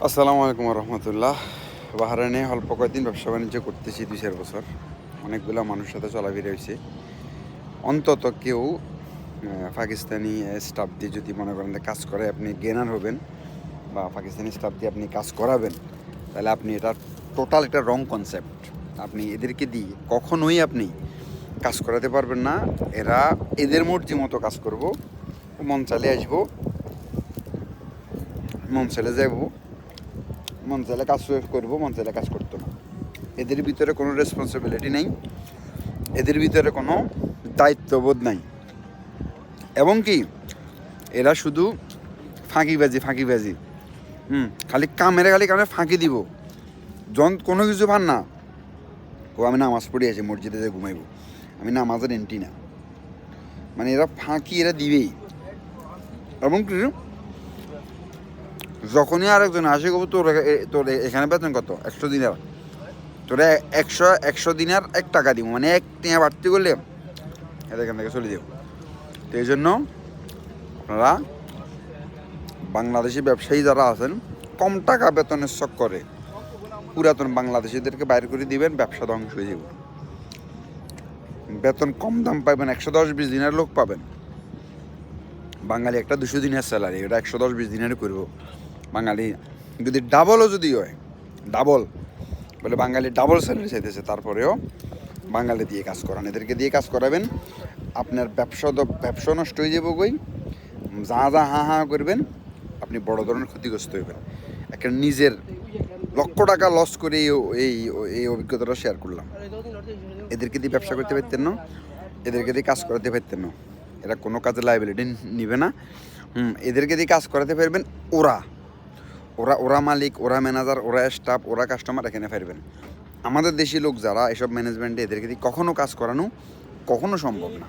আসসালামু আলাইকুম রহমতুল্লাহ। বাহরাইনে অল্প কয়েকদিন ব্যবসা বাণিজ্য করতেছি 2-4 বছর। অনেকগুলো মানুষের সাথে চলাফেরা হয়েছে। অন্তত কেউ পাকিস্তানি স্টাফ দিয়ে যদি মনে করেন যে কাজ করে আপনি গেনার হবেন বা পাকিস্তানি স্টাফ দিয়ে আপনি কাজ করাবেন, তাহলে আপনি এটা টোটাল একটা রং কনসেপ্ট। আপনি এদেরকে দিয়ে কখনোই আপনি কাজ করাতে পারবেন না। এরা এদের মর্জি মতো কাজ করব, মন চালে আসবো, মন চালে যাবো, মন চাইলে কাজ করবো, মন চাইলে কাজ করতো না। এদের ভিতরে কোনো রেসপন্সিবিলিটি নেই, এদের ভিতরে কোনো দায়িত্ববোধ নাই। এবং কি এরা শুধু ফাঁকিবাজি খালি কামে ফাঁকি দিব। কোনো কিছু ভান না ও আমি নামাজ পড়ে আছি, মসজিদে যে ঘুমাইব, আমি নামাজের এন্ট্রি না। মানে এরা ফাঁকি এরা দিবেই। এবং কি যখনই আরেকজন আসে গো, তোর এখানে বেতন কত, 100 দিনার, তোরা 100 দিনার 1 টাকা দিব, মানে 1 টাকা বাড়তি করলে এখান থেকে চলে যাবো। তো এই জন্য আপনারা বাংলাদেশি ব্যবসায়ী যারা আছেন, কম টাকা বেতনের শখ করে পুরাতন বাংলাদেশিদেরকে বাইরে করে দিবেন, ব্যবসা ধ্বংস হয়ে যাবে। বেতন কম দাম পাবেন, 110-20 দিনের লোক পাবেন। বাঙালি একটা 200 দিনের স্যালারি, ওটা 110-20 দিনের করবো। বাঙালি যদি ডাবলও যদি হয়, ডাবল বলে বাঙালি ডাবল স্যালারি চাইতেছে, তারপরেও বাঙালি দিয়ে কাজ করান, এদেরকে দিয়ে কাজ করাবেন। আপনার ব্যবসা নষ্ট হয়ে যাবো গই। যা হা করবেন, আপনি বড় ধরনের ক্ষতিগ্রস্ত হইবেন। একটা নিজের লক্ষ টাকা লস করে এই অভিজ্ঞতাটা শেয়ার করলাম। এদেরকে দিয়ে ব্যবসা করতে পারতেন না, এদেরকে দিয়ে কাজ করাতে পারতেন না। এরা কোনো কাজে লাইবিলিটি নিবে না। এদেরকে দিয়ে কাজ করাতে পারবেন ওরা ওরা ওরা মালিক, ওরা ম্যানেজার, ওরা স্টাফ, ওরা কাস্টমার, এখানে পারবেন। আমাদের দেশি লোক যারা এসব ম্যানেজমেন্টে, এদেরকে দিয়ে কখনো কাজ করানো কখনো সম্ভব না।